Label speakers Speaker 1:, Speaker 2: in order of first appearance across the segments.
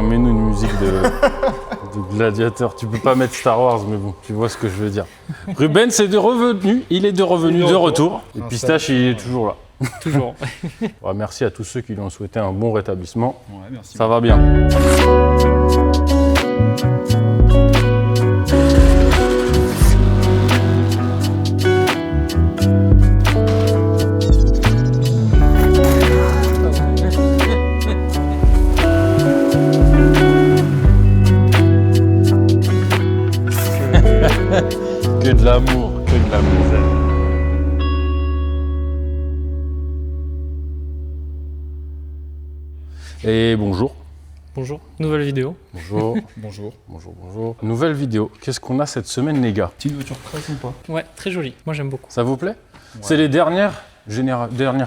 Speaker 1: mets-nous une musique de gladiateur. Tu peux pas mettre Star Wars, mais bon, tu vois ce que je veux dire. Rubens est de revenu, de retour. Et Pistache, il est toujours là.
Speaker 2: Toujours.
Speaker 1: Ouais, merci à tous ceux qui lui ont souhaité un bon rétablissement.
Speaker 3: Ouais, merci.
Speaker 1: Ça va bien. Que de l'amour, que de l'amour. Et bonjour.
Speaker 2: Bonjour, nouvelle vidéo.
Speaker 1: Bonjour. Bonjour. Nouvelle vidéo. Qu'est-ce qu'on a cette semaine, les gars?
Speaker 3: Petite voiture crasse ou pas?
Speaker 2: Ouais, très jolie. Moi j'aime beaucoup.
Speaker 1: Ça vous plaît? Ouais. C'est les dernières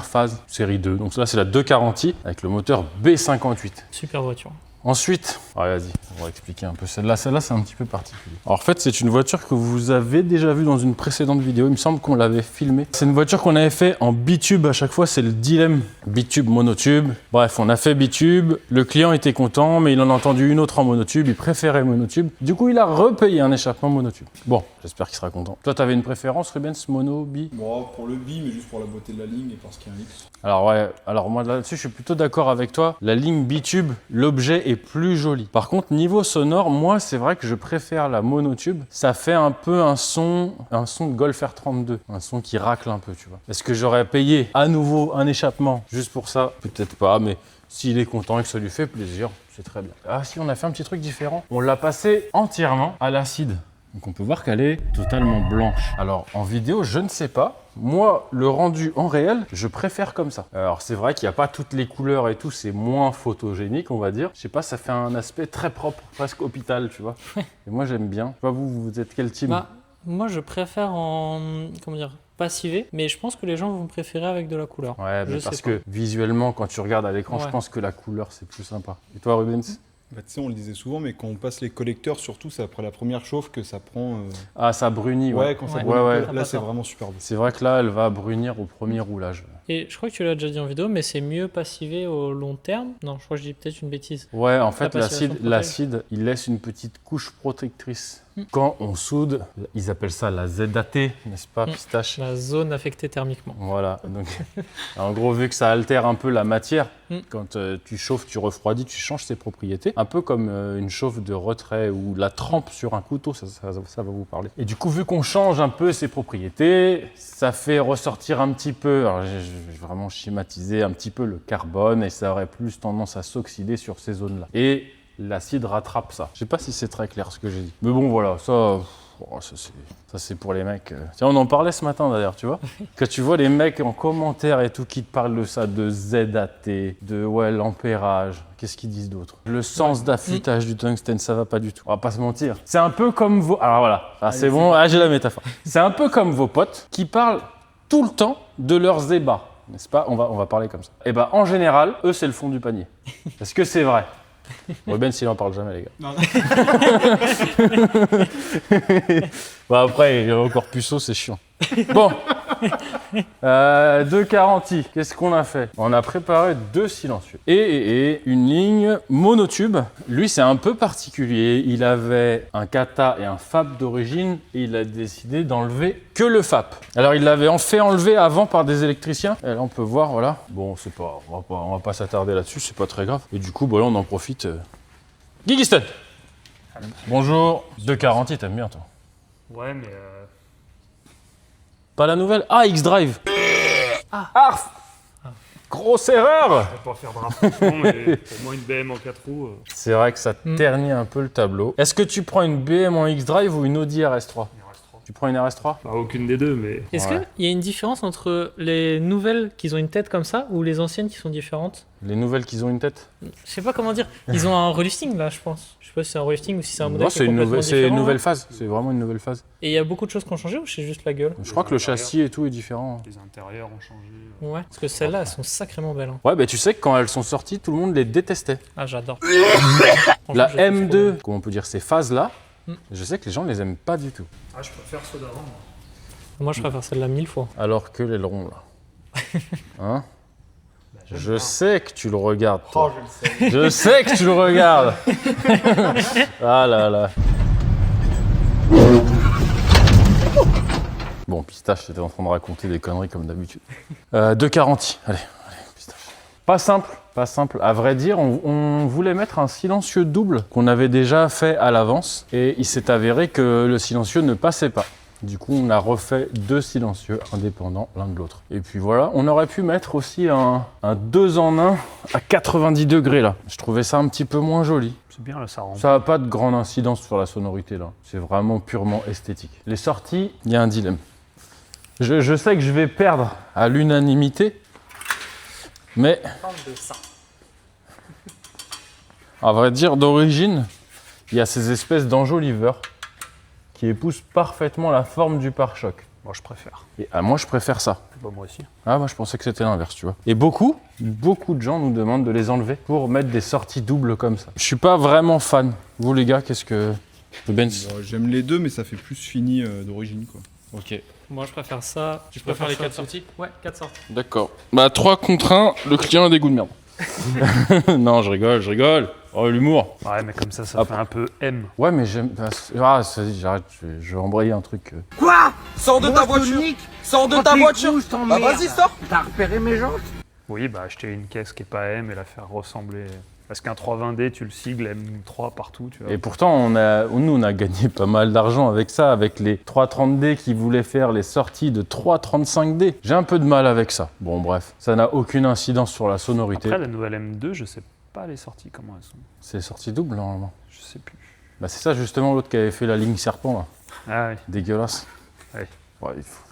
Speaker 1: phases, série 2. Donc là, c'est la 240i avec le moteur B58.
Speaker 2: Super voiture.
Speaker 1: Ensuite, vas-y, on va expliquer un peu celle-là. Celle-là, c'est un petit peu particulier. Alors en fait, c'est une voiture que vous avez déjà vue dans une précédente vidéo. Il me semble qu'on l'avait filmée. C'est une voiture qu'on avait fait en bitube à chaque fois. C'est le dilemme bitube, monotube. Bref, on a fait bitube. Le client était content, mais il en a entendu une autre en monotube. Il préférait monotube. Du coup, il a repayé un échappement monotube. Bon, j'espère qu'il sera content. Toi, tu avais une préférence, Rubens, mono, bi?
Speaker 3: Bon, pour le bi, mais juste pour la beauté de la ligne et parce qu'il y a un X.
Speaker 1: Alors moi là-dessus, je suis plutôt d'accord avec toi. La ligne bitube, l'objet est plus joli. Par contre, niveau sonore, moi, c'est vrai que je préfère la monotube. Ça fait un peu un son de Golf R32, un son qui racle un peu, tu vois. Est-ce que j'aurais payé à nouveau un échappement juste pour ça? Peut-être pas, mais s'il est content et que ça lui fait plaisir, c'est très bien. Ah si, on a fait un petit truc différent. On l'a passé entièrement à l'acide. Donc on peut voir qu'elle est totalement blanche. Alors en vidéo, je ne sais pas. Moi, le rendu en réel, je préfère comme ça. Alors c'est vrai qu'il n'y a pas toutes les couleurs et tout, c'est moins photogénique, on va dire. Je sais pas, ça fait un aspect très propre, presque hôpital, tu vois. Et moi j'aime bien. Tu vois, vous êtes quel team?
Speaker 2: Moi je préfère en, passivé, mais je pense que les gens vont préférer avec de la couleur.
Speaker 1: Ouais, mais parce que visuellement, quand tu regardes à l'écran, je pense que la couleur c'est plus sympa. Et toi, Rubens?
Speaker 3: Bah, tu sais, on le disait souvent, mais quand on passe les collecteurs, surtout, c'est après la première chauffe que ça prend.
Speaker 1: Ah, ça brunit,
Speaker 3: ouais. Quand ça brunit, là, c'est vraiment super beau.
Speaker 1: C'est vrai que là, elle va brunir au premier roulage.
Speaker 2: Et je crois que tu l'as déjà dit en vidéo, mais c'est mieux passivé au long terme. Non, je crois que je dis peut-être une bêtise.
Speaker 1: Ouais, en fait, l'acide, il laisse une petite couche protectrice. Quand on soude, ils appellent ça la ZAT, n'est-ce pas, Pistache?
Speaker 2: La zone affectée thermiquement.
Speaker 1: Voilà, donc en gros, vu que ça altère un peu la matière, quand tu chauffes, tu refroidis, tu changes ses propriétés. Un peu comme une chauffe de retrait ou la trempe sur un couteau, ça va vous parler. Et du coup, vu qu'on change un peu ses propriétés, ça fait ressortir un petit peu, alors je vais vraiment schématiser un petit peu le carbone et ça aurait plus tendance à s'oxyder sur ces zones-là. Et l'acide rattrape ça. Je sais pas si c'est très clair ce que j'ai dit. Mais bon, voilà, ça c'est pour les mecs. Tiens, on en parlait ce matin d'ailleurs, tu vois. Quand tu vois les mecs en commentaire et tout qui te parlent de ça, de ZAT, de l'ampérage, qu'est-ce qu'ils disent d'autre? Le sens d'affûtage du tungstène, ça va pas du tout. On va pas se mentir. C'est un peu comme vos... Alors voilà, c'est bon, j'ai la métaphore. C'est un peu comme vos potes qui parlent tout le temps de leurs ébats, n'est-ce pas? On va parler comme ça. Et ben en général, eux, c'est le fond du panier. Est-ce que c'est vrai? Ruben, s'il en parle jamais, les gars. Non. Après, il est encore puceau, c'est chiant. Bon. 240i, qu'est-ce qu'on a fait? On a préparé 2 silencieux. Et une ligne monotube. Lui, c'est un peu particulier. Il avait un kata et un FAP d'origine et il a décidé d'enlever que le FAP. Alors, il l'avait fait enlever avant par des électriciens. Et là, on peut voir, voilà. Bon, c'est pas, on va pas s'attarder là-dessus, c'est pas très grave. Et du coup, là, on en profite. Gigiston. Bonjour. 240i, t'aimes bien, toi?
Speaker 4: Ouais, mais
Speaker 1: Pas la nouvelle? Ah, X-Drive. Arf. Grosse erreur.
Speaker 4: je vais pas faire de rapprochement, mais pour moi, une BM en 4 roues.
Speaker 1: C'est vrai que ça ternit un peu le tableau. Est-ce que tu prends une BM en X-Drive ou une Audi RS3?
Speaker 4: Une RS3.
Speaker 1: Tu prends une RS3?
Speaker 4: Bah, aucune des deux, mais.
Speaker 2: Est-ce qu'il y a une différence entre les nouvelles qui ont une tête comme ça ou les anciennes qui sont différentes?
Speaker 1: Les nouvelles qu'ils ont une tête?
Speaker 2: Je sais pas comment dire. Ils ont un relifting là, je pense. Je sais pas si c'est un relifting ou si c'est un modèle
Speaker 1: Non,
Speaker 2: qui est
Speaker 1: c'est
Speaker 2: complètement
Speaker 1: une nouvelle
Speaker 2: différent.
Speaker 1: phase. C'est vraiment une nouvelle phase.
Speaker 2: Et il y a beaucoup de choses qui ont changé ou c'est juste la gueule?
Speaker 1: Je crois que le châssis et tout est différent.
Speaker 4: Les intérieurs ont changé.
Speaker 2: Ouais, parce que celles-là, elles sont sacrément belles. Hein.
Speaker 1: Ouais, bah tu sais que quand elles sont sorties, tout le monde les détestait.
Speaker 2: Ah, j'adore.
Speaker 1: La
Speaker 2: Franchement, je les trouve trop
Speaker 1: M2, comment on peut dire, ces phases-là, je sais que les gens ne les aiment pas du tout.
Speaker 4: Ah, je préfère ceux d'avant.
Speaker 2: belles. Moi, je préfère celle-là 1000 fois.
Speaker 1: Alors que l'aileron, là. Hein? Je sais que tu le regardes, toi.
Speaker 3: Oh, je le sais.
Speaker 1: Je sais que tu le regardes. Ah là là. Bon, Pistache, j'étais en train de raconter des conneries comme d'habitude. 2,40. Allez, Pistache. Pas simple. À vrai dire, on voulait mettre un silencieux double qu'on avait déjà fait à l'avance. Et il s'est avéré que le silencieux ne passait pas. Du coup, on a refait 2 silencieux indépendants l'un de l'autre. Et puis voilà, on aurait pu mettre aussi un 2 en 1 à 90 degrés là. Je trouvais ça un petit peu moins joli.
Speaker 4: C'est bien, là, ça rend.
Speaker 1: Ça n'a pas de grande incidence sur la sonorité là. C'est vraiment purement esthétique. Les sorties, il y a un dilemme. Je sais que je vais perdre à l'unanimité, mais à vrai dire, d'origine, il y a ces espèces d'enjoliveurs qui épousent parfaitement la forme du pare-choc.
Speaker 4: Moi, je préfère.
Speaker 1: Et moi, je préfère ça.
Speaker 4: Bah, moi aussi.
Speaker 1: Ah, moi, je pensais que c'était l'inverse, tu vois. Et beaucoup de gens nous demandent de les enlever pour mettre des sorties doubles comme ça. Je suis pas vraiment fan. Vous, les gars, qu'est-ce que... Ben...
Speaker 3: Bon, j'aime les deux, mais ça fait plus fini d'origine, quoi.
Speaker 1: Ok.
Speaker 2: Moi, je préfère ça.
Speaker 1: Tu préfères les 4
Speaker 2: ça.
Speaker 1: sorties?
Speaker 2: Ouais, 4 sorties.
Speaker 1: D'accord. Bah, 3 contre 1, le client a des goûts de merde. Non, je rigole. Oh, l'humour.
Speaker 4: Ouais, mais comme ça
Speaker 1: Ah,
Speaker 4: fait un peu M.
Speaker 1: Ouais, mais j'aime... Ah, j'arrête, je vais embrayer un truc...
Speaker 5: Quoi? Sors de ta voiture! Sors de ta voiture! Bah vas-y, sors!
Speaker 6: T'as repéré mes jantes?
Speaker 4: Oui, bah acheter une caisse qui est pas M et la faire ressembler. Parce qu'un 320D, tu le sigles M3 partout, tu vois.
Speaker 1: Et pourtant, nous, on a gagné pas mal d'argent avec ça, avec les 330D qui voulaient faire les sorties de 335D. J'ai un peu de mal avec ça. Bon, bref, ça n'a aucune incidence sur la sonorité.
Speaker 4: Après, la nouvelle M2, je sais pas les sorties, comment elles sont.
Speaker 1: C'est sortie double, normalement.
Speaker 4: Je sais plus.
Speaker 1: Bah, c'est ça, justement, l'autre qui avait fait la ligne serpent, là.
Speaker 4: Ah oui.
Speaker 1: Dégueulasse.
Speaker 4: Ouais.
Speaker 1: Ouais, il faut...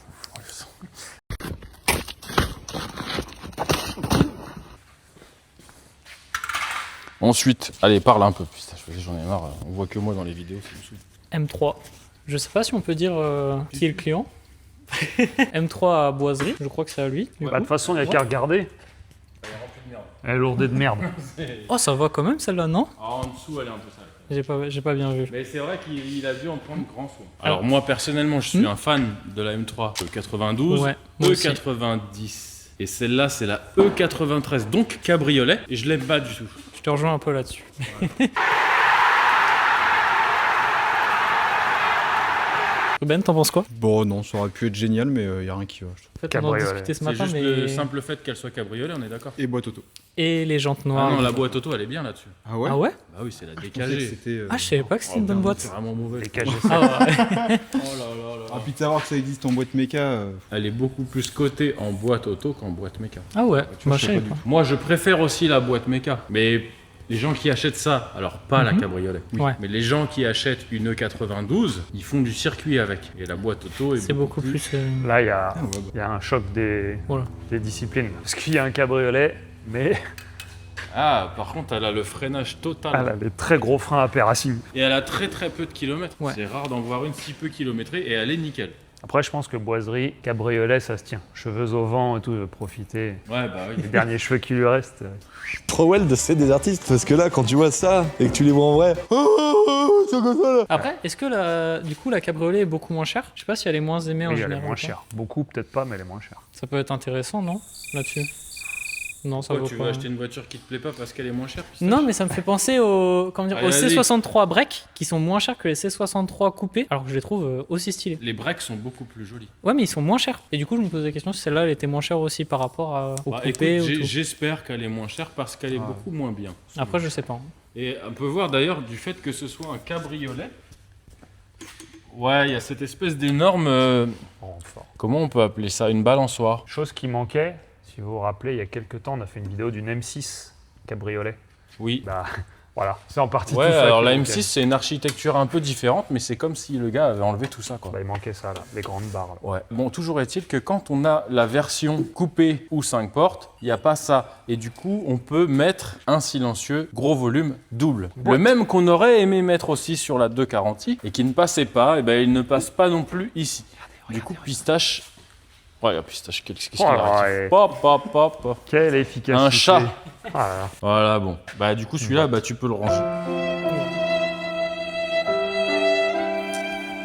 Speaker 1: Ensuite, allez, parle un peu. Putain, j'en ai marre. On voit que moi dans les vidéos, ça me saoule.
Speaker 2: M3. Je sais pas si on peut dire qui est le client. M3 à Boiserie, je crois que c'est à lui.
Speaker 4: Bah, de toute façon, il n'y a qu'à regarder. Elle est lourdée de merde.
Speaker 2: Oh, ça va quand même celle-là, non?
Speaker 1: En dessous, elle est un peu sale.
Speaker 2: J'ai pas bien vu.
Speaker 1: Mais c'est vrai qu'il a dû en prendre grand soin. Alors moi, personnellement, je suis un fan de la M3 E92,
Speaker 2: Ouais, moi aussi.
Speaker 1: E90. Et celle-là, c'est la E93, donc cabriolet. Et je l'aime pas du tout.
Speaker 2: Je te rejoins un peu là-dessus. Ben, t'en penses quoi?
Speaker 3: Bon, non, ça aurait pu être génial, mais y a rien qui va, je trouve.
Speaker 2: En fait, on en
Speaker 4: Cabriolet.
Speaker 2: discutait ce
Speaker 1: C'est
Speaker 2: matin,
Speaker 1: juste
Speaker 2: mais...
Speaker 1: le simple fait qu'elle soit cabriolet, on est d'accord.
Speaker 3: Et boîte auto.
Speaker 2: Et les jantes
Speaker 1: Ah
Speaker 2: noires.
Speaker 1: non, la boîte auto, elle est bien là-dessus.
Speaker 3: Ah ouais?
Speaker 2: Ah ouais?
Speaker 1: Bah oui, c'est la
Speaker 3: Je pensais que
Speaker 1: DKG.
Speaker 3: c'était,
Speaker 2: Ah, je savais pas que c'était une bonne boîte.
Speaker 1: C'est vraiment mauvais.
Speaker 4: Les KG7.
Speaker 2: Ah ouais.
Speaker 1: Oh là là là.
Speaker 3: Ah, puis de savoir que ça existe en boîte méca.
Speaker 1: Elle est beaucoup plus cotée en boîte auto qu'en boîte méca.
Speaker 2: Ah ouais,
Speaker 3: tu vois,
Speaker 2: bah, je
Speaker 3: je sais
Speaker 2: savais
Speaker 3: pas
Speaker 2: pas.
Speaker 3: du
Speaker 1: Moi, je préfère aussi la boîte méca. Mais les gens qui achètent ça, alors pas la
Speaker 2: Mhm.
Speaker 1: cabriolet,
Speaker 2: Ouais.
Speaker 1: mais les gens qui achètent une E92, ils font du circuit avec. Et la boîte auto est
Speaker 2: C'est beaucoup plus...
Speaker 4: Là, il y a,
Speaker 3: Ah, ouais, bah.
Speaker 4: il y a un choc des
Speaker 2: Voilà.
Speaker 4: disciplines. Parce qu'il y a un cabriolet, mais
Speaker 1: Ah, par contre, elle a le freinage total.
Speaker 4: elle a des très gros freins à paire assis.
Speaker 1: Et elle a très très peu de kilomètres.
Speaker 2: Ouais.
Speaker 1: C'est rare d'en voir une si peu kilométrée et elle est nickel.
Speaker 4: Après, je pense que boiserie, cabriolet, ça se tient. Cheveux au vent et tout, profiter.
Speaker 1: Ouais, bah oui.
Speaker 4: Les derniers cheveux qui lui restent.
Speaker 7: Trop well de c'est des artistes parce que là quand tu vois ça et que tu les vois en vrai, oh, c'est comme ça là.
Speaker 2: Après, est-ce que du coup la cabriolet est beaucoup moins chère? Je sais pas si elle est moins aimée en
Speaker 4: Oui, elle
Speaker 2: général.
Speaker 4: est moins
Speaker 2: ou pas.
Speaker 4: chère. Beaucoup, peut-être pas, mais elle est moins chère.
Speaker 2: Ça peut être intéressant, non? Là-dessus. Non, ça
Speaker 1: Pourquoi
Speaker 2: vaut
Speaker 1: tu
Speaker 2: pas.
Speaker 1: veux acheter une voiture qui te plaît pas parce qu'elle est moins chère Pistache
Speaker 2: Non, mais ça me fait penser aux, comment dire,
Speaker 1: Ah,
Speaker 2: aux
Speaker 1: vas-y.
Speaker 2: C63 break qui sont moins chers que les C63 coupés, alors que je les trouve aussi stylés.
Speaker 1: Les breaks sont beaucoup plus jolis.
Speaker 2: Ouais, mais ils sont moins chers. Et du coup, je me pose la question si celle-là elle était moins chère aussi par rapport aux
Speaker 1: Bah,
Speaker 2: coupés
Speaker 1: écoute,
Speaker 2: ou tout.
Speaker 1: j'espère qu'elle est moins chère parce qu'elle est
Speaker 3: Ah.
Speaker 1: beaucoup moins bien.
Speaker 2: Après, je sais pas.
Speaker 1: Et on peut voir d'ailleurs du fait que ce soit un cabriolet. Ouais, il y a cette espèce d'énorme.
Speaker 4: En fort.
Speaker 1: Comment on peut appeler ça? Une balançoire.
Speaker 4: Chose qui manquait, si vous vous rappelez, il y a quelques temps, on a fait une vidéo d'une M6 cabriolet.
Speaker 1: Oui.
Speaker 4: Bah, voilà, c'est en partie
Speaker 1: Ouais,
Speaker 4: tout ça.
Speaker 1: alors
Speaker 4: qui
Speaker 1: la
Speaker 4: manquait.
Speaker 1: M6 c'est une architecture un peu différente, mais c'est comme si le gars avait enlevé tout ça quoi.
Speaker 4: Bah, il manquait ça, là, les grandes barres. Là.
Speaker 1: Ouais. Bon, toujours est-il que quand on a la version coupée ou 5 portes, il n'y a pas ça. Et du coup, on peut mettre un silencieux gros volume double. Le même qu'on aurait aimé mettre aussi sur la 240i et qui ne passait pas, et ben il ne passe pas non plus ici. Du coup, Pistache. Ouais, Pistache, qu'est-ce qu'il
Speaker 4: Oh
Speaker 1: a
Speaker 4: là,
Speaker 1: raté
Speaker 4: ouais.
Speaker 1: Pop, pop, pop, pop.
Speaker 4: Quelle efficacité.
Speaker 1: Un chat.
Speaker 4: Ah là là.
Speaker 1: Voilà, bon. Bah, du coup, celui-là, bah, tu peux le ranger.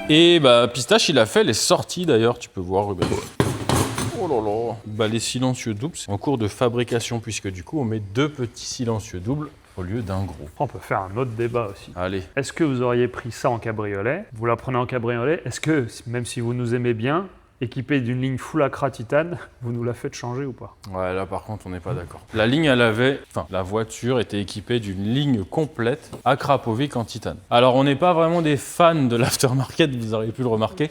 Speaker 1: Et bah, Pistache, il a fait les sorties d'ailleurs, tu peux voir, Ruben.
Speaker 4: Oh
Speaker 1: là là. Bah, les silencieux doubles, c'est en cours de fabrication, puisque du coup, on met 2 petits silencieux doubles au lieu d'un gros.
Speaker 4: On peut faire un autre débat aussi.
Speaker 1: Allez.
Speaker 4: Est-ce que vous auriez pris ça en cabriolet? Vous la prenez en cabriolet. Est-ce que, même si vous nous aimez bien, équipé d'une ligne full Accra titane, vous nous la faites changer ou pas?
Speaker 1: Ouais, là par contre, on n'est pas d'accord. La ligne, la voiture était équipée d'une ligne complète Akrapovic en titane. Alors, on n'est pas vraiment des fans de l'aftermarket, vous auriez pu le remarquer.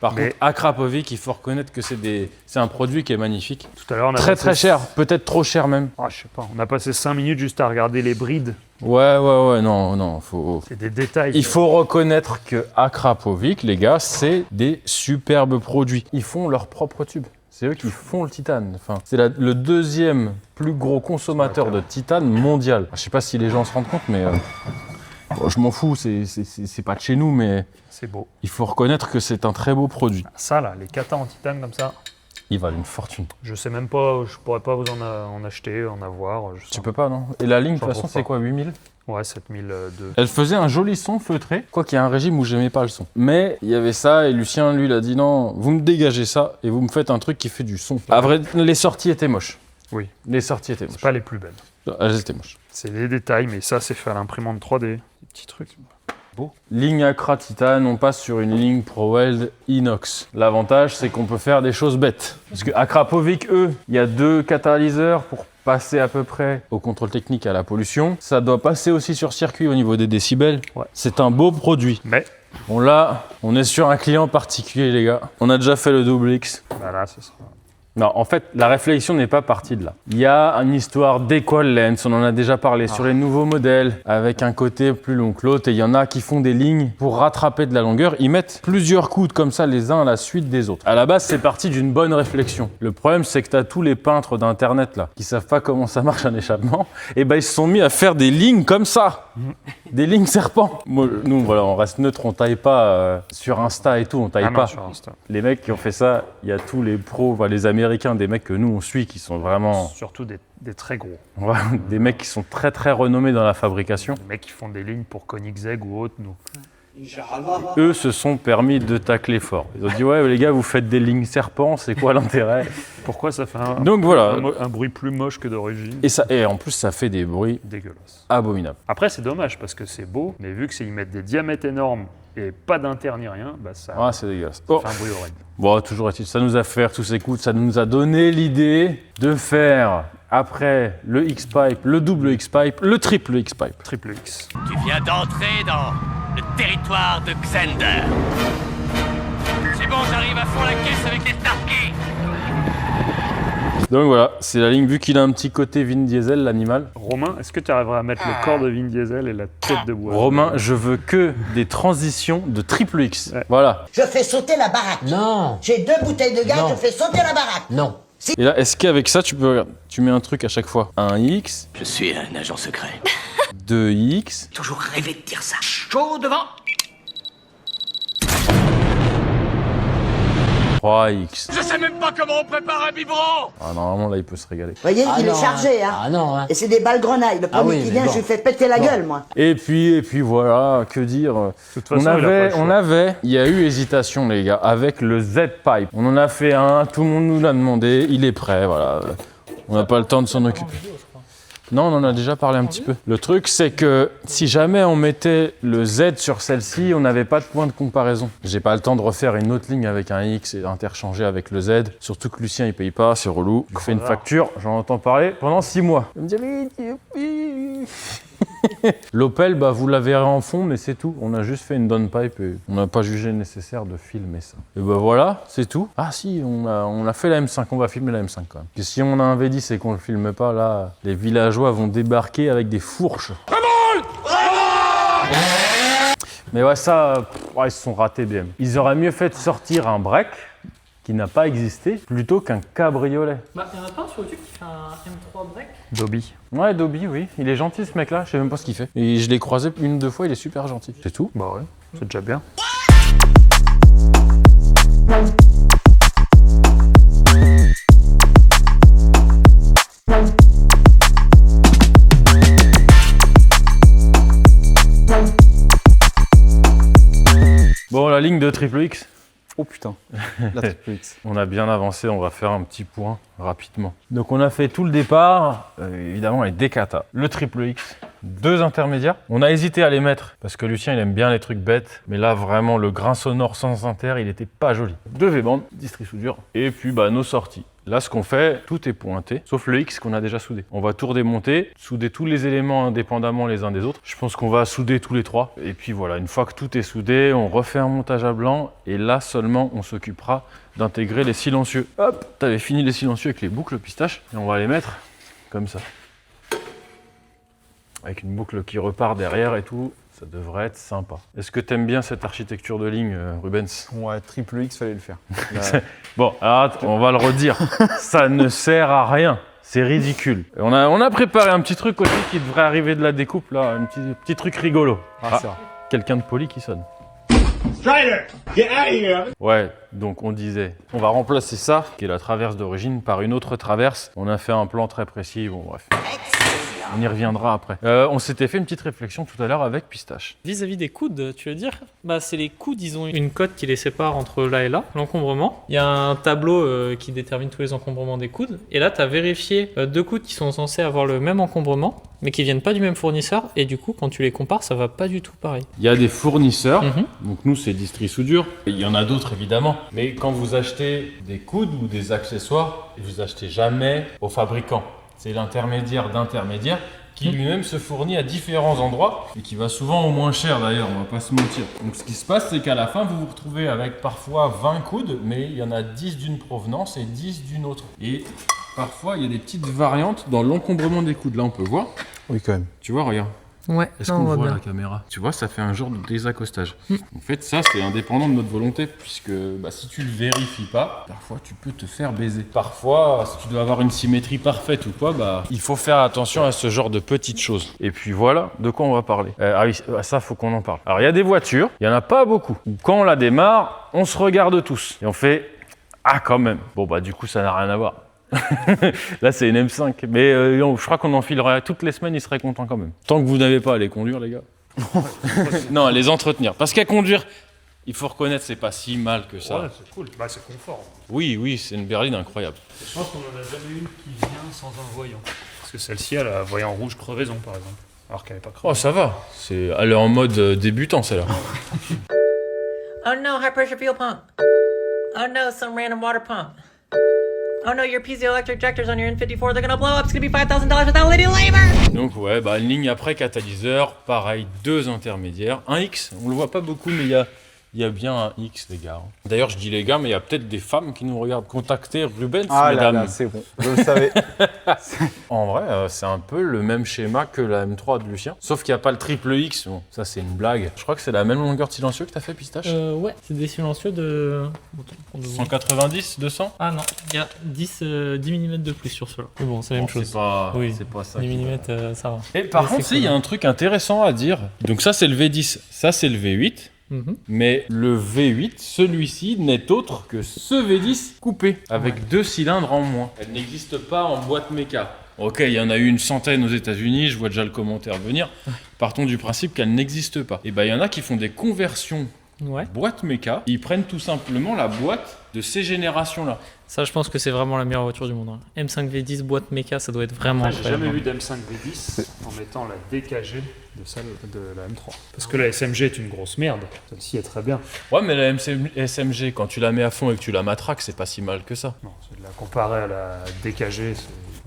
Speaker 1: Par contre, Akrapovic, il faut reconnaître que c'est un produit qui est magnifique.
Speaker 4: Tout à l'heure, on a
Speaker 1: Très
Speaker 4: passé...
Speaker 1: très cher, peut-être trop cher même.
Speaker 4: Ah, je sais pas, on a passé 5 minutes juste à regarder les brides.
Speaker 1: Ouais, non, faut...
Speaker 4: C'est des détails.
Speaker 1: Il faut reconnaître que Akrapovic, les gars, c'est des superbes produits. Ils font leur propre tube. C'est eux qui font le titane. Enfin, c'est le deuxième plus gros consommateur de titane mondial. Je sais pas si les gens se rendent compte, mais bon, je m'en fous, c'est pas de chez nous, mais
Speaker 4: C'est beau.
Speaker 1: il faut reconnaître que c'est un très beau produit.
Speaker 4: Ça là, les katas en titane comme ça,
Speaker 1: Ils valent une fortune.
Speaker 4: je sais même pas, je pourrais pas vous en acheter, en avoir. Je sais
Speaker 1: Tu
Speaker 4: pas.
Speaker 1: peux pas, non? Et la ligne, de
Speaker 4: J'en
Speaker 1: toute façon,
Speaker 4: trouve
Speaker 1: c'est
Speaker 4: pas.
Speaker 1: quoi, 8000?
Speaker 4: Ouais, 7002.
Speaker 1: Elle faisait un joli son feutré, quoi qu'il y a un régime où j'aimais pas le son. Mais il y avait ça, et Lucien, lui, il a dit non, vous me dégagez ça, et vous me faites un truc qui fait du son. À vrai, les sorties étaient moches.
Speaker 4: Oui.
Speaker 1: Les sorties étaient
Speaker 4: C'est
Speaker 1: moches.
Speaker 4: pas les plus belles.
Speaker 1: Elles étaient moches.
Speaker 4: C'est des détails, mais ça, c'est fait à l'imprimante 3D. Des petits trucs.
Speaker 1: Beau. Ligne Accra Titane, on passe sur une ligne ProWeld inox. L'avantage, c'est qu'on peut faire des choses bêtes. Parce que Akrapovic, eux, il y a 2 catalyseurs pour passer à peu près au contrôle technique à la pollution. Ça doit passer aussi sur circuit au niveau des décibels.
Speaker 4: Ouais.
Speaker 1: C'est un beau produit.
Speaker 4: Mais,
Speaker 1: Bon là, on est sur un client particulier, les gars. On a déjà fait le double X.
Speaker 4: bah là, ce sera...
Speaker 1: Non, en fait, la réflexion n'est pas partie de là. Il y a une histoire d'equal length, on en a déjà parlé, sur les nouveaux modèles, avec un côté plus long que l'autre, et il y en a qui font des lignes pour rattraper de la longueur. Ils mettent plusieurs coudes comme ça, les uns à la suite des autres. À la base, c'est parti d'une bonne réflexion. Le problème, c'est que tu as tous les peintres d'Internet, là, qui savent pas comment ça marche un échappement, et ben ils se sont mis à faire des lignes comme ça. Des lignes serpents. Moi, nous, voilà, on reste neutre, on taille pas sur Insta et tout, on taille
Speaker 4: Ah non,
Speaker 1: pas.
Speaker 4: sur Insta.
Speaker 1: Les mecs qui ont fait ça, il y a tous les pros, les Américains, des mecs que nous on suit qui sont vraiment
Speaker 4: Surtout des très gros.
Speaker 1: des mecs qui sont très très renommés dans la fabrication.
Speaker 4: Des mecs qui font des lignes pour Koenigsegg ou autre, nous.
Speaker 1: Eux se sont permis de tacler fort. Ils ont dit ouais les gars vous faites des lignes serpents, c'est quoi l'intérêt?
Speaker 4: Pourquoi ça fait un,
Speaker 1: Donc voilà.
Speaker 4: un bruit plus moche que d'origine?
Speaker 1: Et en plus ça fait des bruits
Speaker 4: Dégueulasse.
Speaker 1: abominables.
Speaker 4: Après, c'est dommage parce que c'est beau, mais vu que ils mettent des diamètres énormes et pas d'inter ni rien, bah ça
Speaker 1: Ah c'est dégueulasse. Oh.
Speaker 4: fait un bruit horrible.
Speaker 1: Bon toujours est-il, ça nous a fait tous ces coups, ça nous a donné l'idée de faire après le X-Pipe, le double X-Pipe, le triple X-Pipe.
Speaker 4: Triple X.
Speaker 6: Tu viens d'entrer dans le territoire de Xander. C'est bon, j'arrive à fond la caisse avec les Starkey.
Speaker 1: Donc voilà, c'est la ligne, vu qu'il a un petit côté Vin Diesel, l'animal.
Speaker 4: Romain, est-ce que tu arriveras à mettre le corps de Vin Diesel et la tête de bois?
Speaker 1: Romain, je veux que des transitions de triple X.
Speaker 4: Ouais.
Speaker 1: Voilà.
Speaker 8: Je fais sauter la baraque.
Speaker 9: Non,
Speaker 8: J'ai 2 bouteilles de gaz,
Speaker 9: Non.
Speaker 8: je fais sauter la baraque.
Speaker 9: non.
Speaker 1: Et là, est-ce qu'avec ça, tu peux regarder, tu mets un truc à chaque fois. Un X,
Speaker 6: Je suis un agent secret.
Speaker 1: 2X,
Speaker 8: Toujours rêvé de dire ça. Chaud devant.
Speaker 1: 3X.
Speaker 6: Je sais même pas comment on prépare un biberon.
Speaker 1: Ah, normalement, là, il peut se régaler.
Speaker 8: Vous voyez, il
Speaker 9: non,
Speaker 8: est chargé, hein.
Speaker 9: Ah non, hein.
Speaker 8: Et c'est des balles grenailles. Le premier
Speaker 9: oui,
Speaker 8: qui
Speaker 9: mais
Speaker 8: vient,
Speaker 9: bon.
Speaker 8: je lui fais péter la gueule, moi.
Speaker 1: Et puis voilà, que dire.
Speaker 4: De toute façon,
Speaker 1: Il y a eu hésitation, les gars, avec le Z-Pipe. On en a fait un, tout le monde nous l'a demandé, il est prêt, voilà. On n'a pas le temps de s'en occuper. Non, on en a déjà parlé un petit peu. Le truc, c'est que si jamais on mettait le Z sur celle-ci, on n'avait pas de point de comparaison. J'ai pas le temps de refaire une autre ligne avec un X et interchanger avec le Z. Surtout que Lucien, il paye pas, c'est relou. Il fait une facture, j'en entends parler pendant 6 mois. Il me dit oui. L'Opel, bah, vous la verrez en fond, mais c'est tout. On a juste fait une downpipe et on n'a pas jugé nécessaire de filmer ça. Et bah voilà, c'est tout. Ah si, on a fait la M5, on va filmer la M5 quand même. Parce que si on a un V10 et qu'on le filme pas, là, les villageois vont débarquer avec des fourches. Mais ouais, ça, ils se sont ratés BM. Ils auraient mieux fait de sortir un break qui n'a pas existé plutôt qu'un cabriolet.
Speaker 2: Bah, y en a pas un sur YouTube qui fait un M3 break?
Speaker 4: Dobby.
Speaker 1: Ouais, Dobby, oui. Il est gentil ce mec-là, je sais même pas ce qu'il fait. Et je l'ai croisé 1-2 fois, il est super gentil. C'est tout.
Speaker 4: Bah ouais, c'est déjà bien.
Speaker 1: Bon, la ligne de triple X,
Speaker 3: Oh putain, la triple X.
Speaker 1: On a bien avancé, on va faire un petit point rapidement. Donc on a fait tout le départ, évidemment les D-Kata, le triple X, 2 intermédiaires. On a hésité à les mettre parce que Lucien il aime bien les trucs bêtes, mais là vraiment le grain sonore sans inter il était pas joli. 2 V-bandes, distri soudure, et puis nos sorties. Là, ce qu'on fait, tout est pointé, sauf le X qu'on a déjà soudé. On va tout redémonter, souder tous les éléments indépendamment les uns des autres. Je pense qu'on va souder tous les 3. Et puis voilà, une fois que tout est soudé, on refait un montage à blanc. Et là seulement, on s'occupera d'intégrer les silencieux. Hop, t'avais fini les silencieux avec les boucles pistache. Et on va les mettre comme ça. Avec une boucle qui repart derrière et tout. Ça devrait être sympa. Est-ce que t'aimes bien cette architecture de ligne, Rubens?
Speaker 3: Ouais, triple X, fallait le faire.
Speaker 1: Bon, alors, on va le redire. Ça ne sert à rien. C'est ridicule. On a préparé un petit truc aussi qui devrait arriver de la découpe, là. Un petit truc rigolo.
Speaker 3: Ah, c'est vrai.
Speaker 1: Quelqu'un de poli qui sonne.
Speaker 6: Strider, get out of here!
Speaker 1: Ouais, donc on disait, on va remplacer ça, qui est la traverse d'origine, par une autre traverse. On a fait un plan très précis, bon bref. On y reviendra après. On s'était fait une petite réflexion tout à l'heure avec Pistache.
Speaker 2: Vis-à-vis des coudes, tu veux dire? Bah, c'est les coudes, ils ont une cote qui les sépare entre là et là, l'encombrement. Il y a un tableau qui détermine tous les encombrements des coudes. Et là, tu as vérifié 2 coudes qui sont censés avoir le même encombrement, mais qui viennent pas du même fournisseur. Et du coup, quand tu les compares, ça va pas du tout pareil.
Speaker 1: Il y a des fournisseurs, donc nous c'est Distri Soudure. Il y en a d'autres évidemment. Mais quand vous achetez des coudes ou des accessoires, vous achetez jamais au fabricant. C'est l'intermédiaire d'intermédiaire qui lui-même se fournit à différents endroits et qui va souvent au moins cher d'ailleurs, on va pas se mentir. Donc ce qui se passe, c'est qu'à la fin, vous vous retrouvez avec parfois 20 coudes, mais il y en a 10 d'une provenance et 10 d'une autre. Et parfois, il y a des petites variantes dans l'encombrement des coudes. Là, on peut voir.
Speaker 3: Oui, quand même.
Speaker 1: Tu vois, regarde.
Speaker 2: Ouais,
Speaker 1: Est-ce qu'on voit la caméra? Tu vois, ça fait un genre de désaccostage. En fait, ça, c'est indépendant de notre volonté, puisque si tu le vérifies pas, parfois, tu peux te faire baiser. Parfois, si tu dois avoir une symétrie parfaite ou quoi, il faut faire attention à ce genre de petites choses. Et puis voilà, de quoi on va parler. Ah oui, ça, faut qu'on en parle. Alors, il y a des voitures, il y en a pas beaucoup. Quand on la démarre, on se regarde tous. Et on fait « Ah, quand même !» Bon, du coup, ça n'a rien à voir. Là c'est une M5, mais je crois qu'on enfilerait toutes les semaines, il serait content quand même. Tant que vous n'avez pas à les conduire les gars. Non, à les entretenir. Parce qu'à conduire, il faut reconnaître c'est pas si mal que ça.
Speaker 4: Ouais, c'est cool. C'est confort.
Speaker 1: Oui, c'est une berline incroyable.
Speaker 4: Je pense qu'on en a jamais une qui vient sans un voyant. Parce que celle-ci, elle a un voyant rouge crevaison par exemple. Alors qu'elle n'est pas crevaison.
Speaker 1: Oh ça va, elle est en mode débutant celle-là.
Speaker 9: Oh no, high pressure fuel pump. Oh no, some random water pump. Oh no, your piezoelectric injectors on your N54, they're gonna blow up, it's gonna be $5,000 without any labor!
Speaker 1: Donc ouais, une ligne après catalyseur, pareil, 2 intermédiaires, un X, on le voit pas beaucoup mais il y a bien un X les gars. D'ailleurs je dis les gars mais il y a peut-être des femmes qui nous regardent. Contactez Rubens mesdames.
Speaker 3: Là, c'est bon, je le savais.
Speaker 1: En vrai c'est un peu le même schéma que la M3 de Lucien, sauf qu'il n'y a pas le triple X, bon, ça c'est une blague. Je crois que c'est la même longueur de silencieux que t'as fait Pistache.
Speaker 2: Ouais, c'est des silencieux de...
Speaker 1: 190, 200.
Speaker 2: Ah non, il y a 10 mm de plus sur ceux-là. Mais bon, c'est la même chose.
Speaker 1: C'est pas ça.
Speaker 2: 10
Speaker 1: qui va.
Speaker 2: mm, ça va.
Speaker 1: Et par
Speaker 2: Mais
Speaker 1: contre,
Speaker 2: c'est
Speaker 1: il y a
Speaker 2: cool.
Speaker 1: un truc intéressant à dire. Donc ça c'est le V10, ça c'est le V8. Mais le V8, celui-ci n'est autre que ce V10 coupé, avec 2 cylindres en moins. Elle n'existe pas en boîte méca. Ok, il y en a eu une centaine aux États-Unis, je vois déjà le commentaire venir. Partons du principe qu'elle n'existe pas. Et il y en a qui font des conversions boîte méca. Ils prennent tout simplement la boîte de ces générations-là.
Speaker 2: Ça, je pense que c'est vraiment la meilleure voiture du monde. M5 V10 boîte méca, ça doit être vraiment
Speaker 4: J'ai jamais vu d'M5 V10 en mettant la DKG de celle de la M3. Parce que la SMG est une grosse merde. Celle-ci est très bien.
Speaker 1: Ouais, mais la SMG, quand tu la mets à fond et que tu la matraques, c'est pas si mal que ça.
Speaker 4: Non, c'est de la comparer à la DKG.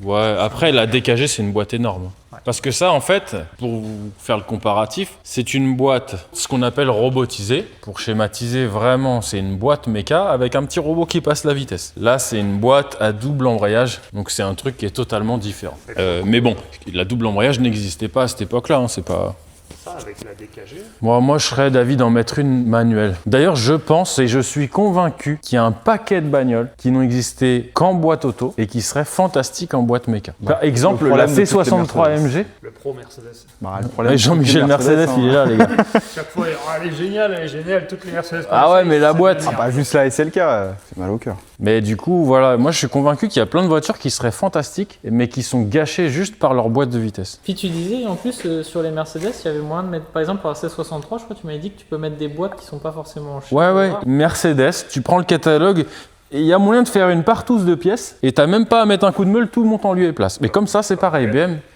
Speaker 1: Ouais, après la DKG c'est une boîte énorme. Ouais. Parce que ça en fait, pour vous faire le comparatif, c'est une boîte, ce qu'on appelle robotisée. Pour schématiser vraiment, c'est une boîte méca avec un petit robot qui passe la vitesse. Là c'est une boîte à double embrayage, donc c'est un truc qui est totalement différent. Mais bon, la double embrayage n'existait pas à cette époque-là, hein, c'est pas...
Speaker 4: Ça avec la DKG.
Speaker 1: Moi je serais d'avis d'en mettre une manuelle. D'ailleurs je pense et je suis convaincu qu'il y a un paquet de bagnoles qui n'ont existé qu'en boîte auto et qui seraient fantastiques en boîte méca. Par exemple la C63 AMG.
Speaker 4: Le Pro Mercedes.
Speaker 3: Le problème,
Speaker 1: Jean-Michel Mercedes il est là les gars.
Speaker 4: Chaque fois elle est géniale, toutes les Mercedes.
Speaker 1: Ah ouais mais la boîte.
Speaker 3: Juste la SLK, c'est mal au cœur.
Speaker 1: Mais du coup voilà, moi je suis convaincu qu'il y a plein de voitures qui seraient fantastiques mais qui sont gâchées juste par leur boîte de vitesse.
Speaker 2: Puis tu disais en plus sur les Mercedes, il y avait moyen de mettre, par exemple pour la C63, je crois que tu m'avais dit que tu peux mettre des boîtes qui sont pas forcément chères.
Speaker 1: Ouais. Mercedes, tu prends le catalogue. Et il y a moyen de faire une partouze de pièces et t'as même pas à mettre un coup de meule, tout monte en lieu et place. Mais comme ça, c'est pareil.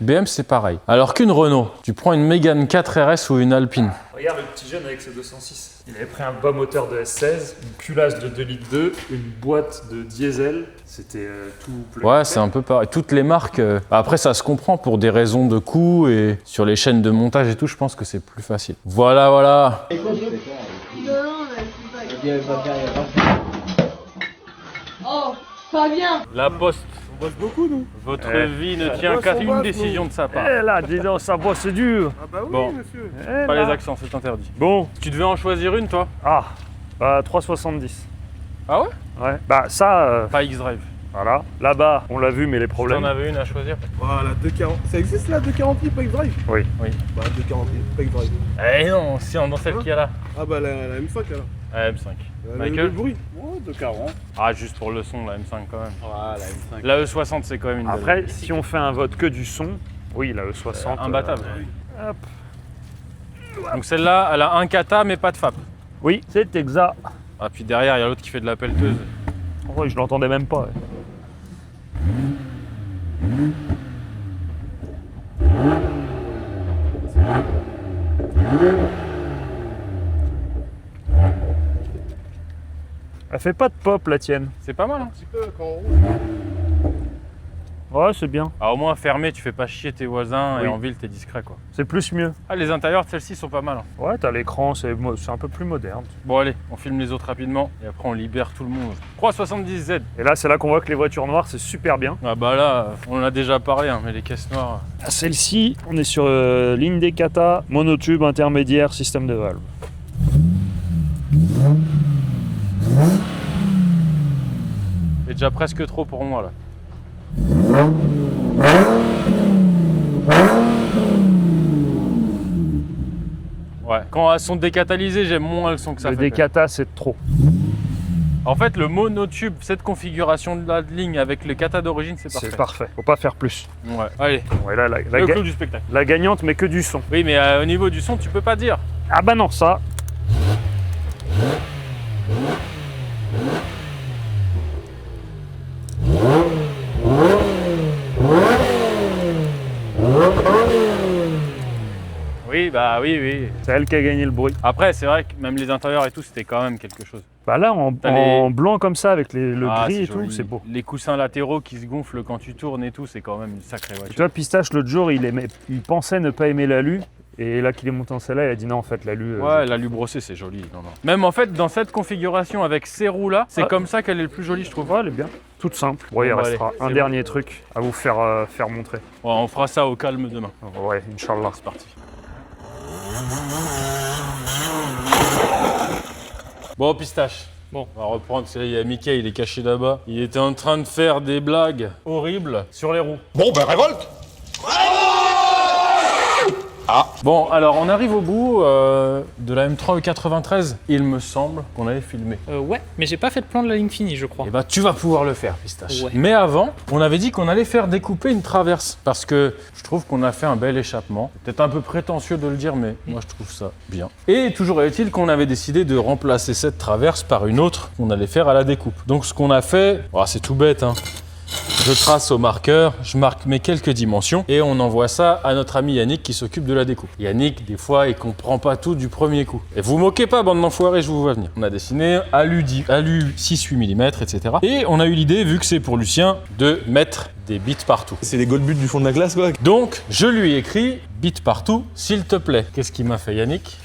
Speaker 1: BM, c'est pareil. Alors qu'une Renault, tu prends une Mégane 4 RS ou une Alpine.
Speaker 4: Regarde le petit jeune avec ses 206. Il avait pris un bas moteur de S16, une culasse de 2,2 litres, une boîte de diesel. C'était tout plein.
Speaker 1: Ouais, c'est un peu pareil. Toutes les marques. Après, ça se comprend pour des raisons de coût et sur les chaînes de montage et tout, je pense que c'est plus facile. Voilà.
Speaker 10: Oh, Fabien!
Speaker 1: La Poste.
Speaker 3: On bosse beaucoup, nous.
Speaker 1: Votre vie ne tient qu'à une décision de sa part.
Speaker 4: Eh là, dis donc, ça bosse dur.
Speaker 3: Ah bah oui,
Speaker 1: Bon.
Speaker 3: monsieur.
Speaker 4: Eh
Speaker 1: Pas
Speaker 4: là.
Speaker 1: les accents, c'est interdit.
Speaker 4: Bon,
Speaker 1: Tu devais en choisir une, toi?
Speaker 4: 3,70.
Speaker 1: Ah ouais?
Speaker 4: Ouais. Bah ça,
Speaker 1: Pas X-Drive.
Speaker 4: voilà. Là-bas, on l'a vu, mais les
Speaker 1: T'en
Speaker 4: problèmes.
Speaker 1: avais une à choisir?
Speaker 3: Voilà, 240. Ça existe là, 240 pas X-Drive?
Speaker 4: Oui.
Speaker 3: Bah, 240 pas X-Drive.
Speaker 1: Eh non, si, dans celle qu'il y a là.
Speaker 3: Ah bah, la M5 alors.
Speaker 1: La M5.
Speaker 3: Le
Speaker 1: Michael?
Speaker 3: bruit. Oh, 240.
Speaker 1: Ah, juste pour le son, la M5 quand même.
Speaker 3: Ah, la M5.
Speaker 1: La E60, c'est quand même une
Speaker 4: Après,
Speaker 1: belle.
Speaker 4: si on fait un vote que du son, oui, la E60.
Speaker 1: Imbattable.
Speaker 4: Hop.
Speaker 1: Donc celle-là, elle a un kata mais pas de FAP.
Speaker 4: Oui, c'est exact.
Speaker 1: Ah, puis derrière, il y a l'autre qui fait de la pelleteuse.
Speaker 4: Ouais, je l'entendais même pas. Ouais. Elle fait pas de pop, la tienne.
Speaker 1: C'est pas mal, hein?
Speaker 3: Un petit peu quand on roule.
Speaker 4: Ouais, c'est bien.
Speaker 1: Ah, au moins fermé, tu fais pas chier tes voisins et
Speaker 4: Oui.
Speaker 1: en ville, t'es discret quoi.
Speaker 4: C'est plus mieux.
Speaker 1: Ah, les intérieurs de celles-ci sont pas mal. Hein.
Speaker 4: Ouais, t'as l'écran, c'est un peu plus moderne.
Speaker 1: Bon, allez, on filme les autres rapidement et après on libère tout le monde. 370Z.
Speaker 4: Et là, c'est là qu'on voit que les voitures noires, c'est super bien.
Speaker 1: Ah, bah là, on en a déjà parlé, hein, mais les caisses noires.
Speaker 4: Celle-ci, on est sur ligne des kata, monotube, intermédiaire, système de valve.
Speaker 1: C'est déjà presque trop pour moi là. Ouais, quand elles sont décatalysées, j'aime moins le son que ça
Speaker 4: Le
Speaker 1: fait.
Speaker 4: décata, c'est trop.
Speaker 1: En fait, le monotube, cette configuration de la ligne avec le kata d'origine, c'est parfait.
Speaker 4: C'est parfait. Faut pas faire plus.
Speaker 1: Ouais, allez,
Speaker 4: Ouais, là,
Speaker 1: le clou du spectacle.
Speaker 4: la gagnante, mais que du son.
Speaker 1: Oui, mais au niveau du son, tu peux pas dire.
Speaker 4: Ah bah non, ça.
Speaker 1: Oui, bah oui.
Speaker 4: C'est elle qui a gagné le bruit.
Speaker 1: Après, c'est vrai que même les intérieurs et tout, c'était quand même quelque chose.
Speaker 4: Bah là, en
Speaker 1: T'as
Speaker 4: blanc comme ça, avec le
Speaker 1: Ah,
Speaker 4: gris
Speaker 1: c'est
Speaker 4: et tout,
Speaker 1: joli.
Speaker 4: c'est beau.
Speaker 1: Les coussins latéraux qui se gonflent quand tu tournes et tout, c'est quand même une sacrée
Speaker 4: Tu
Speaker 1: voiture.
Speaker 4: vois, Pistache, l'autre jour, il pensait ne pas aimer l'alu. Et là qu'il est monté en celle-là, il a dit non, en fait, l'alu.
Speaker 1: Ouais, l'alu brossé, c'est joli. Non. Même en fait, dans cette configuration avec ces roues-là, c'est
Speaker 4: Ah.
Speaker 1: comme ça qu'elle est le plus jolie, je trouve.
Speaker 4: Ouais, elle est bien. Toute simple. Ouais, il
Speaker 1: Bon, bah,
Speaker 4: restera
Speaker 1: allez,
Speaker 4: un
Speaker 1: c'est
Speaker 4: dernier truc à vous faire montrer.
Speaker 1: Ouais, on fera ça au calme demain.
Speaker 4: Ouais, Inch'Allah.
Speaker 1: C'est parti. Bon, Pistache.
Speaker 2: Bon.
Speaker 1: On va reprendre, parce que là, il y a Mickey, il est caché là-bas. Il était en train de faire des blagues horribles sur les roues.
Speaker 5: Bon, ben révolte.
Speaker 1: Bon, alors on arrive au bout de la M3 E93. Il me semble qu'on avait filmé.
Speaker 2: Ouais, mais j'ai pas fait le plan de la ligne finie, je crois.
Speaker 1: Et bah tu vas pouvoir le faire, Pistache.
Speaker 2: Ouais.
Speaker 1: Mais avant, on avait dit qu'on allait faire découper une traverse. Parce que je trouve qu'on a fait un bel échappement. Peut-être un peu prétentieux de le dire, mais moi je trouve ça bien. Et toujours est-il qu'on avait décidé de remplacer cette traverse par une autre qu'on allait faire à la découpe. Donc ce qu'on a fait, c'est tout bête, hein. Je trace au marqueur, je marque mes quelques dimensions et on envoie ça à notre ami Yannick qui s'occupe de la découpe. Yannick, des fois, il comprend pas tout du premier coup. Et vous moquez pas, bande d'enfoirés, je vous vois venir. On a dessiné alu 6-8 mm, etc. Et on a eu l'idée, vu que c'est pour Lucien, de mettre des bits partout.
Speaker 7: C'est les gold buts du fond de la classe, quoi.
Speaker 1: Donc, je lui ai écrit bits partout, s'il te plaît. Qu'est-ce qu'il m'a fait, Yannick?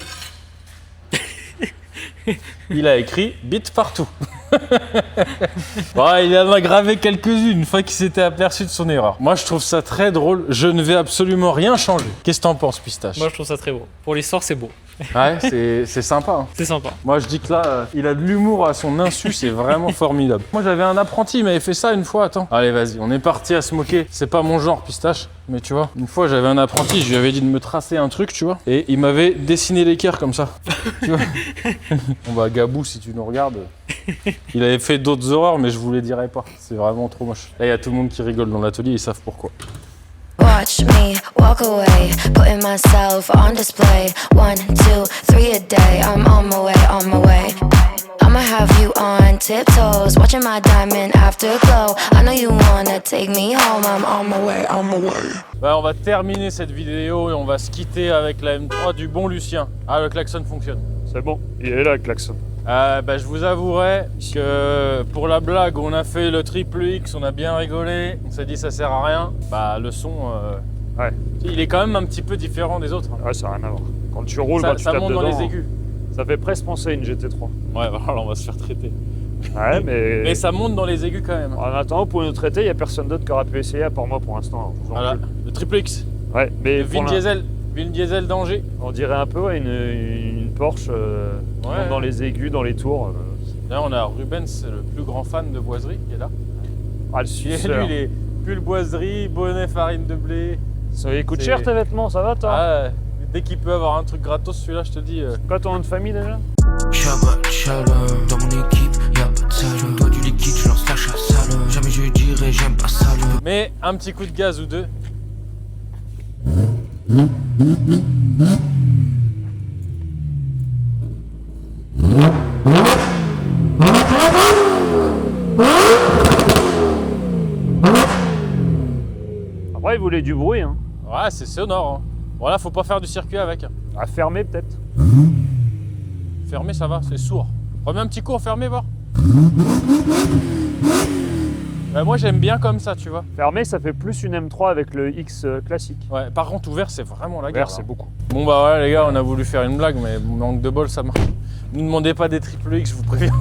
Speaker 1: Il a écrit bits partout. Il en a gravé quelques-unes une fois qu'il s'était aperçu de son erreur. Moi, je trouve ça très drôle. Je ne vais absolument rien changer. Qu'est-ce que t'en penses, Pistache?
Speaker 2: Moi, je trouve ça très beau. Pour l'histoire, c'est beau.
Speaker 1: Ouais, c'est sympa. Hein.
Speaker 2: C'est sympa.
Speaker 1: Moi, je dis que là, il a de l'humour à son insu, c'est vraiment formidable. Moi, j'avais un apprenti, il m'avait fait ça une fois. Attends. Allez, vas-y, on est parti à se moquer. C'est pas mon genre, Pistache. Mais tu vois, une fois, j'avais un apprenti, je lui avais dit de me tracer un truc, tu vois. Et il m'avait dessiné l'équerre comme ça. Tu vois. Bon, bah, Gabou, si tu nous regardes. Il avait fait d'autres horreurs, mais je vous les dirai pas. C'est vraiment trop moche. Là, il y a tout le monde qui rigole dans l'atelier, ils savent pourquoi.
Speaker 10: Ouais,
Speaker 11: Watch me walk away, putting myself on display. 1, 2, 3 a day. I'm on my way. I'ma have you on tiptoes, watching my diamond afterglow. I know you wanna take me home. I'm on my way.
Speaker 1: Bah, on va terminer cette vidéo et on va se quitter avec la M3 du bon Lucien. Ah, le klaxon fonctionne.
Speaker 4: C'est bon, il est là le klaxon.
Speaker 1: Bah, je vous avouerai que pour la blague, on a fait le triple X, on a bien rigolé, on s'est dit ça sert à rien. Bah, le son,
Speaker 4: Ouais.
Speaker 1: il est quand même un petit peu différent des autres.
Speaker 4: Ouais, ça n'a rien à voir. Quand tu roules,
Speaker 1: Ça,
Speaker 4: quand tu
Speaker 1: ça
Speaker 4: tapes
Speaker 1: monte
Speaker 4: dedans,
Speaker 1: dans les aigus.
Speaker 4: ça fait presque penser à une GT3.
Speaker 1: Ouais, voilà, on va se faire traiter.
Speaker 4: Ouais, mais...
Speaker 1: Mais ça monte dans les aigus quand même.
Speaker 4: En attendant, pour nous traiter, il n'y a personne d'autre qui aura pu essayer à part moi pour l'instant.
Speaker 1: Voilà, le triple X.
Speaker 4: Ouais, mais
Speaker 1: Le
Speaker 4: pour
Speaker 1: Vin Diesel d'Angers.
Speaker 4: on dirait un peu ouais, une Porsche qui monte dans les aigus, dans les tours.
Speaker 1: Là, on a Rubens, le plus grand fan de boiserie, qui est là.
Speaker 4: Ah, le
Speaker 1: Et
Speaker 4: suceur.
Speaker 1: lui, il est pull boiserie, bonnet farine de blé.
Speaker 4: Ça coûte
Speaker 1: C'est-
Speaker 4: cher tes vêtements, ça va toi?
Speaker 1: Ah, dès qu'il peut avoir un truc gratos, celui-là, je te dis.
Speaker 4: Quoi ton nom de famille déjà?
Speaker 5: Dans mon équipe, y'a pas de salle. Je me dois du liquide, je lance la chasse à l'homme. Jamais je dirais j'aime pas ça.
Speaker 1: Mais un petit coup de gaz ou deux.
Speaker 4: Après, il voulait du bruit. Hein.
Speaker 1: Ouais, c'est sonore. Hein. Voilà, faut pas faire du circuit avec.
Speaker 4: À fermer peut-être.
Speaker 1: Fermé, ça va, c'est sourd. Remets un petit coup en fermé, voir. Bah, moi, j'aime bien comme ça, tu vois.
Speaker 4: Fermé, ça fait plus une M3 avec le X classique.
Speaker 1: Ouais, par contre, ouvert, c'est vraiment la
Speaker 4: Ouvert,
Speaker 1: guerre.
Speaker 4: c'est
Speaker 1: là.
Speaker 4: beaucoup.
Speaker 1: Bon, bah ouais, les gars, on a voulu faire une blague, mais manque de bol, ça marche. Ne nous demandez pas des triple X, je vous préviens.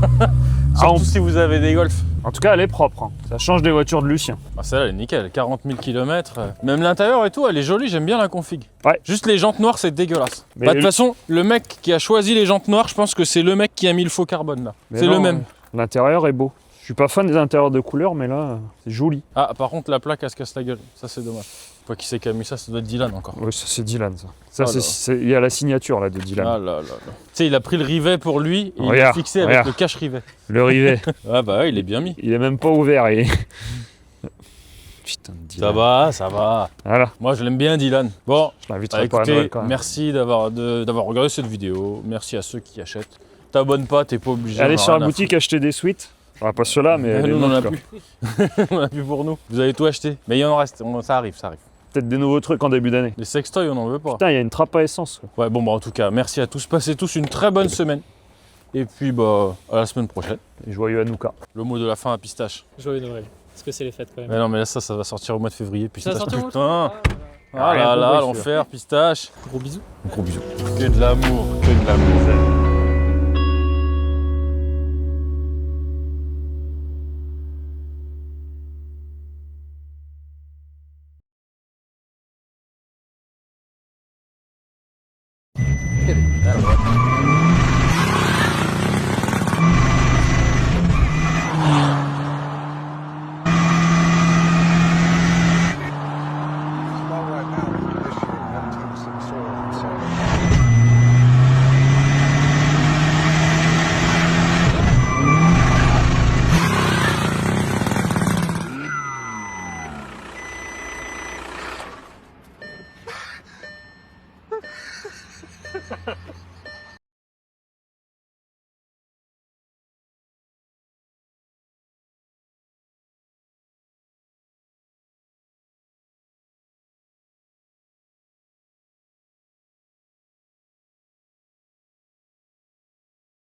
Speaker 1: Surtout si vous avez des Golf.
Speaker 4: En tout cas, elle est propre. Hein. Ça change des voitures de Lucien.
Speaker 1: Ah, celle-là, elle est nickel. 40 000 km. Même l'intérieur et tout, elle est jolie, j'aime bien la config.
Speaker 4: Ouais.
Speaker 1: Juste les jantes noires, c'est dégueulasse.
Speaker 4: Mais
Speaker 1: Bah, de toute façon, le mec qui a choisi les jantes noires, je pense que c'est le mec qui a mis le faux carbone là.
Speaker 4: Mais
Speaker 1: C'est le
Speaker 4: non,
Speaker 1: même.
Speaker 4: L'intérieur est beau. Je suis pas fan des intérieurs de couleur, mais là, c'est joli.
Speaker 1: Ah, par contre, la plaque, elle se casse la gueule. Ça, c'est dommage. Pas qui c'est qui a mis ça, ça doit être Dylan encore.
Speaker 4: Oui, ça c'est Dylan, ça. Ça,
Speaker 1: Oh là.
Speaker 4: il y a la signature là de Dylan.
Speaker 1: Ah là là là. Tu sais, il a pris le rivet pour lui et il l'a
Speaker 4: Regarde,
Speaker 1: fixé avec
Speaker 4: regarde.
Speaker 1: le cache-rivet.
Speaker 4: Le rivet.
Speaker 1: Ah bah ouais, il est bien mis.
Speaker 4: Il est même pas ouvert. Putain de Dylan.
Speaker 1: Ça va, ça va.
Speaker 4: Voilà.
Speaker 1: Moi, je l'aime bien, Dylan. Bon,
Speaker 4: Je l'inviterai
Speaker 1: bah,
Speaker 4: pas à Noël
Speaker 1: écoutez,
Speaker 4: quand même.
Speaker 1: merci d'avoir regardé cette vidéo. Merci à ceux qui achètent. T'abonnes pas, t'es pas obligé.
Speaker 4: Allez
Speaker 1: on a
Speaker 4: sur la
Speaker 1: rien à
Speaker 4: boutique acheter des suites. Enfin, pas ceux-là, mais
Speaker 1: foutre.
Speaker 4: les
Speaker 1: Nous, on en a
Speaker 4: nôtres, quoi.
Speaker 1: plus. On en a plus pour nous. Vous avez tout acheté. Mais il en reste, ça arrive, ça arrive.
Speaker 4: Peut-être des nouveaux trucs en début d'année.
Speaker 1: Les sextoys, on n'en veut pas.
Speaker 4: Putain, il y a une trappe à essence. Quoi.
Speaker 1: Ouais, bon, bah en tout cas, merci à tous. Passez tous une très bonne semaine. Et puis, bah, à la semaine prochaine.
Speaker 4: Et joyeux Hanouka.
Speaker 1: Le mot de la fin à pistache.
Speaker 2: Joyeux Noël. Parce que c'est les fêtes quand même.
Speaker 1: Mais non, mais là, ça va sortir au mois de février.
Speaker 2: Ça va
Speaker 1: Pistache,
Speaker 2: sortir au mois de
Speaker 1: putain. Ah
Speaker 4: Rien
Speaker 1: là
Speaker 4: de
Speaker 1: là,
Speaker 4: bon,
Speaker 1: l'enfer, pistache.
Speaker 2: Gros bisous.
Speaker 1: Gros bisous. Que de l'amour, que de l'amour.